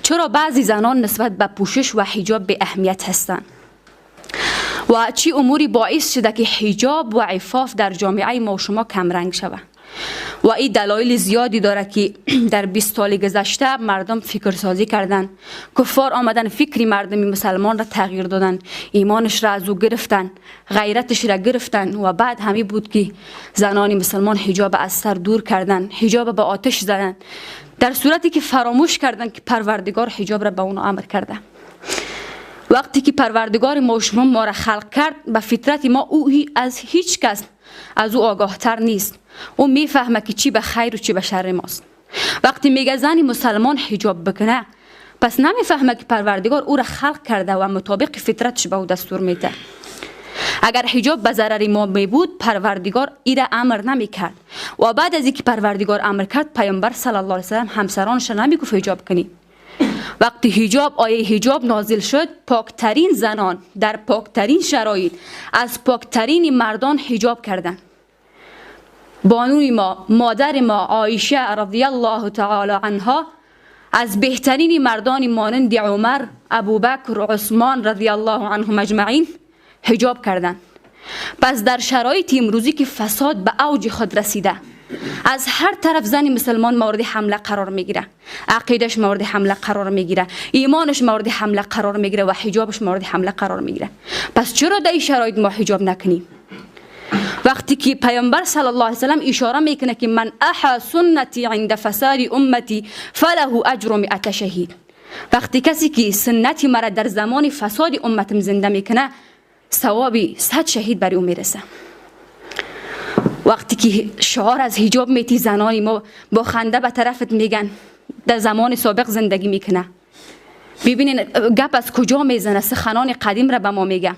چرا بعضی زنان نسبت به پوشش و حجاب به اهمیت هستند و چی اموری باعث شده که حجاب و عفاف در جامعه ما و شما کمرنگ شود. و این دلایل زیادی داره که در 20 سال گذشته مردم فکر سازی کردن، کفار آمدن فکری مردمی مسلمان را تغییر دادن، ایمانش را از او گرفتن، غیرتش را گرفتن و بعد همی بود که زنان مسلمان حجاب از سر دور کردن، حجاب به آتش زدن، در صورتی که فراموش کردن که پروردگار حجاب را به اون امر کرده. وقتی که پروردگار ما و شما ما را خلق کرد، به فطرت ما او از هیچ کس از او آگاه تر نیست. او میفهمه که چی به خیر و چی به شر ماست. وقتی میگه زنی مسلمان حجاب بکنه، پس نمیفهمه که پروردگار او را خلق کرده و مطابق فطرتش به او دستور میده. اگر حجاب به ضرر ما میبود، پروردگار ای را امر نمیکرد و بعد از اینکه پروردگار امر کرد، پیامبر صلی الله علیه و سلم همسرانش نمیگفت حجاب کنی. وقتی حجاب آیه حجاب نازل شد، پاکترین زنان در پاکترین شرایط از پاکترین مردان حجاب کردند. بانوی ما، مادر ما عایشه رضی الله تعالی عنها از بهترین مردان مانند عمر، ابوبکر و عثمان رضی الله عنهم اجمعین حجاب کردند. پس در شرایط امروزی که فساد به اوج خود رسیده، از هر طرف زن مسلمان مورد حمله قرار میگیره، عقیدش مورد حمله قرار میگیره، ایمانش مورد حمله قرار میگیره و حجابش مورد حمله قرار میگیره. پس چرا در این شرایط ما حجاب نکنیم؟ وقتی که پیامبر صلی الله علیه و سلم اشاره میکنه که من احا سنتی عند فساد امتی فله اجر 100 شهید، وقتی کسی که سنتی مرا در زمان فساد امتم زنده میکنه، ثوابی 100 شهید برای او میرسه. وقتی که شعار از حجاب میتی، زنانی ما با خنده به طرفت میگن در زمان سابق زندگی میکنه. ببینین گپ از کجا میزنه، سخنان قدیم را به ما میگه.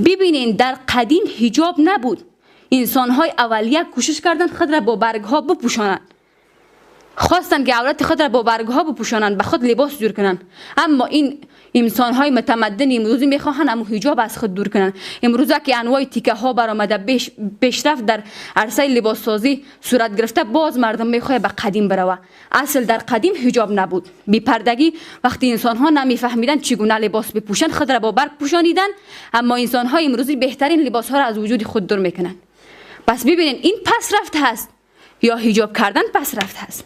ببینین در قدیم حجاب نبود، انسان‌های اولیه کوشش کردند خود را با برگ‌ها بپوشانند، خواستند که عورت خود را با برگ‌ها بپوشانند، به خود لباس جور کنند. اما این انسان‌های متمدن امروزی می‌خواهند اما حجاب از خود دور کنند. امروز که انواع تیکه ها برآمده، پیشرفت در عرصه لباس سازی صورت گرفته، باز مردم می‌خواهند به قدیم بروه. اصل در قدیم حجاب نبود، بی پردگی. وقتی انسان‌ها نمی‌فهمیدند چگونه لباس بپوشند، خود را با برگ پوشانیدند. اما انسان‌های امروزی بهترین لباس‌ها را از وجود خود دور می‌کنند. پس ببینید این پس رفت هست یا حجاب کردن پس رفت هست.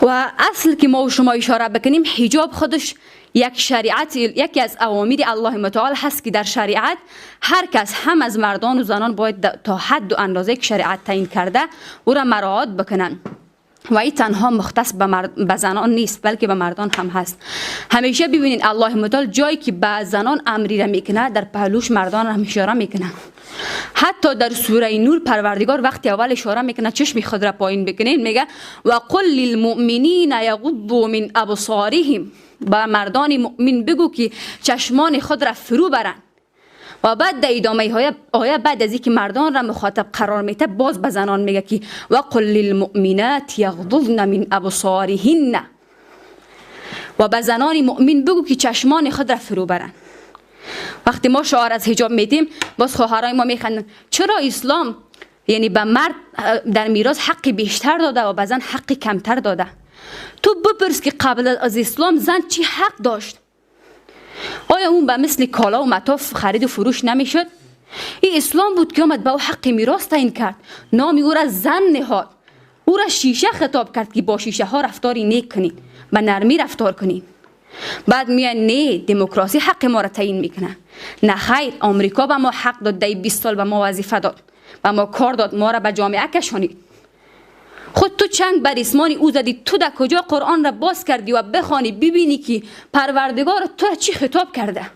و اصل که ما و شما اشاره بکنیم، حجاب خودش یک شریعت، یکی از اوامر الله متعال هست که در شریعت هر کس، هم از مردان و زنان، باید تا حد و اندازه که شریعت تعیین کرده او را مراعات بکنن. و این تنها مختص به زنان نیست بلکه به مردان هم هست. همیشه ببینید الله متعال جایی که به زنان امری را میکنه، در پهلوش مردان را اشاره میکنه. حتی در سوره نور پروردگار وقتی اول اشاره میکنه چشم خود را پایین بکنین، میگه و قل للمؤمنین یغضوا من ابصارهم، با مردان مؤمن بگو که چشمان خود را فرو برن. و بعد در ادامه آیه بعد از اینکه مردان را مخاطب قرار میده، باز به زنان میگه که و قل للمؤمنات یغضضن من ابصارهن، و به زنان مؤمن بگو که چشمان خود را فرو برن. وقتی ما شعار از حجاب میدیم، باز خواهرای ما میخندن چرا اسلام یعنی به مرد در میراث حقی بیشتر داده و به زن حقی کمتر داده؟ تو بپرس که قبل از اسلام زن چی حق داشت؟ آیا اون به مثل کالا و متاع خرید و فروش نمیشد؟ این اسلام بود که آمد به او حق میراث تعیین کرد، نام او را زن نهاد، او را شیشه خطاب کرد که با شیشه ها رفتاری نیک کنید، به نرمی رفتار کنید. بعد میان نه دموکراسی حق ما را تعیین میکنه. نه خیر، آمریکا به ما حق داد، در 20 سال به ما وظیفه داد، به ما کار داد، ما را به جامعه کشانید. خود تو چنگ بر اسمان او زدی، تو در کجا قرآن را باز کردی و بخوانی ببینی که پروردگار تو را چی خطاب کرده؟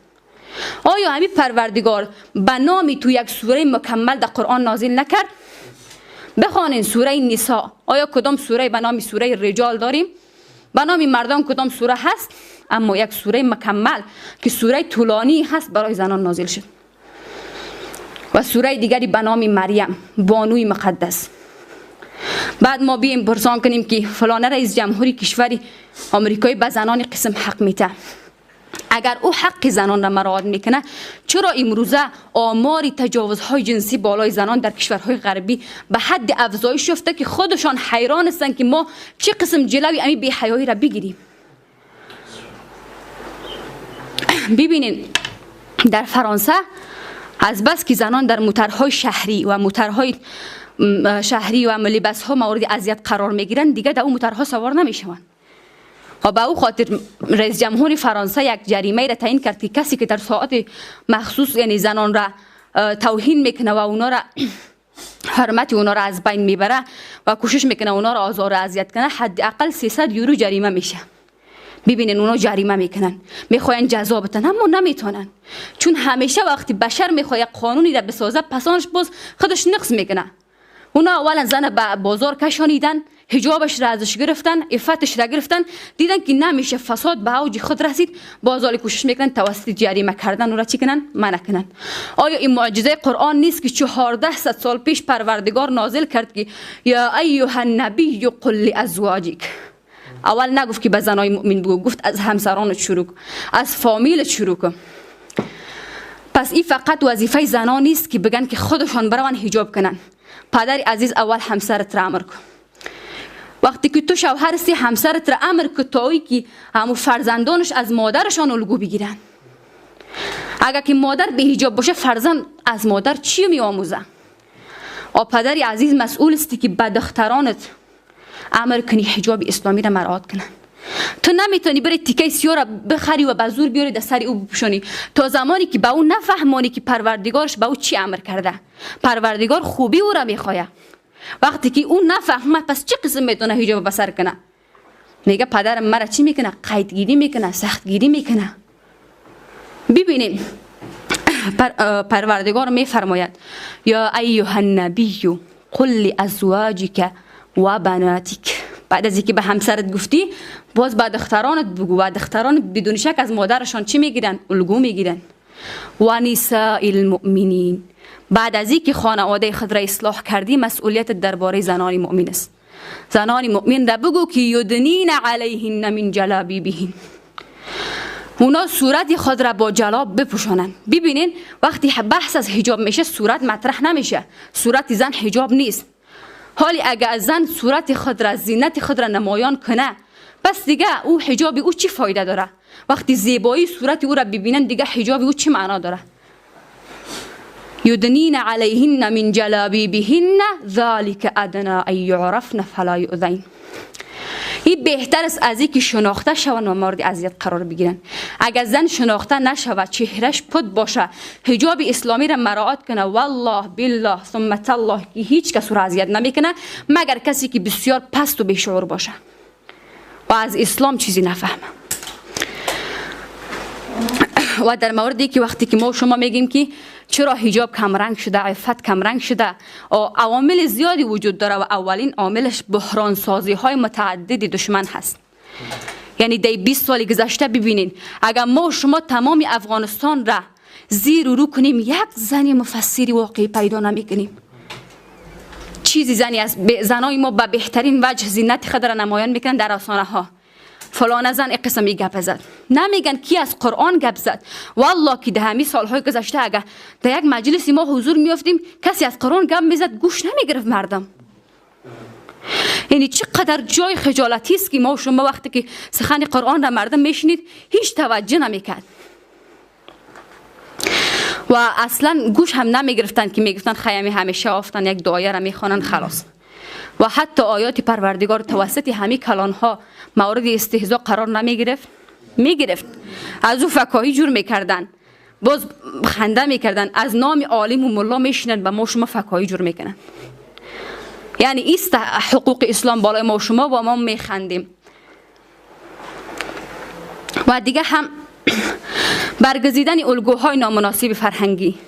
آیا همین پروردگار به نامی تو یک سوره مکمل در قرآن نازل نکرد؟ بخوانین سوره نساء. آیا کدام سوره به نام سوره رجال داریم؟ به نام مردان کدام سوره هست؟ اما یک سوره مکمل که سوره طولانی هست برای زنان نازل شد. و سوره دیگری به نام مریم، بانوی مقدس. بعد ما بیم پرسان کنیم که فلان رئیس جمهوری کشور آمریکایی به زنان قسم حق میده. اگر او حق زنان را مراعات میکنه، چرا امروزه آمار تجاوزهای جنسی بالای زنان در کشورهای غربی به حد افزایش یافته که خودشان حیران هستند که ما چه قسم جلوی امی بی‌حیایی را بگیریم؟ ببینین در فرانسه از بس که زنان در موترهای شهری و لباس ها مورد اذیت قرار میگیرند، دیگه در اون موترها سوار نمیشوند. و به او خاطر رئیس جمهور فرانسه یک جریمه را تعیین کرد که کسی که در ساعت مخصوص یعنی زنان را توهین میکنه و اونا را حرمت اونا را از بین میبره و کوشش میکنه اونا را آزار و اذیت کنه، حداقل 300 یورو جریمه میشه. ببینین اونا جریمه میکنن، میخواین جزا بدن اما نمیتونن، چون همیشه وقتی بشر میخواد قانونی را بسازه پسانش باز خودش نقص میکنه. اونا اولا زن به بازار کشانیدن، حجابش را ازش گرفتن، عفتش را گرفتن، دیدن که نمیشه، فساد به اوج خود رسید، بازار کوشش میکنن توسط جریمه کردن او را چی کنن؟ منع کنن. آیا این معجزه قرآن نیست که 1400 سال پیش پروردگار نازل کرد که یا ایها النبی قل لازواجک؟ اول نگفت که به زنای مؤمن بگو، گفت از همسرانت شروع کن، از فامیلت شروع کن. پس این فقط وظیفه زنان نیست که بگن که خودشان برون حجاب کنن. پدر عزیز اول همسرت را امر کن. وقتی که تو شوهر هستی همسرت را امر کن تایی که همو فرزندانش از مادرشان الگو بگیرن. اگر که مادر به حجاب باشه فرزند از مادر چی می آموزه؟ و پدر عزیز مسئول است که به دخترانت امر کنی حجاب اسلامی را مراعات کنن. تو نمیتونی بری تیکه سیاه را بخری و به زور بیاری در سر او بپوشانی تا زمانی که به او نفهمانی که پروردگارش به او چی امر کرده. پروردگار خوبی او را میخواه. وقتی که او نفهمه پس چه قسم میتونه حجاب بسر کنه؟ میگه پدرم مرا چی میکنه؟ قیدگیری میکنه، سختگیری میکنه. ببینیم پروردگار میفرماید یا ایها النبی قل لازواجک و بناتک. بعد از اینکه به همسرت گفتی باز به دخترانت بگو. و دختران بدون شک از مادرشان چی میگیرن؟ الگو میگیرن. و نساء المؤمنین. بعد از اینکه خانواده خود را اصلاح کردی مسئولیت درباره زنان مؤمن است. زنان مؤمن را بگو که یدنین علیهن من جلابیبهن، اونا صورت خود را با جلاب بپوشانند. ببینین وقتی بحث از حجاب میشه صورت مطرح نمیشه. صورت زن حجاب نیست. حالی اگر زن صورت خود را، زینت خود را نمایان کنه پس دیگه او حجاب او چی فایده داره؟ وقتی زیبایی صورت او را ببینن دیگه حجاب او چی معنا داره؟ یدنین علیهن من جلابیبهن ذلک ادنی ان یعرفن فلا یؤذین. این بهتر است از اینکه شناخته شوند و مورد اذیت قرار بگیرن. اگر زن شناخته نشود، چهرش پد باشه، حجاب اسلامی را مراعات کنه، والله بالله ثم تالله که هیچ کس را اذیت نمیکنه مگر کسی که بسیار پست و بیشعور باشه و از اسلام چیزی نفهمه. و در موردی که وقتی که ما شما میگیم که چرا حجاب کمرنگ شده، عفت کمرنگ شده، عوامل زیادی وجود داره و اولین عاملش بحران سازی های متعدد دشمن هست. یعنی در 20 سال گذشته ببینین اگر ما شما تمام افغانستان را زیر و رو کنیم یک زنی مفسری واقعی پیدا نمیکنیم. چیزی زنی از زنای ما به بهترین وجه زینت خود را نمایان میکنن در رسانه ها. فلان زن این قسمی گپ زد، نمیگن کی از قرآن گپ زد. والله که ده همین سالهای گذشته اگر در یک مجلسی ما حضور میافتیم کسی از قرآن گپ میزد گوش نمیگرفت مردم. یعنی چقدر جای خجالتی است که ما شما وقتی که سخن قرآن را مردم میشنید هیچ توجه نمیکرد و اصلا گوش هم نمیگرفتن که میگفتن خیمی همیشه آفتن یک دعایه را میخوانن خلاص. و حتی آیات پروردگار توسط همین کلان ها مورد استهزاء قرار میگرفت. از او فکاهی جور میکردن، باز خنده میکردن، از نام عالم و ملا میشینن به ما شما فکاهی جور میکنن. یعنی ایست حقوق اسلام بالای ما شما و ما میخندیم. و دیگه هم برگزیدن الگوهای نامناسب فرهنگی.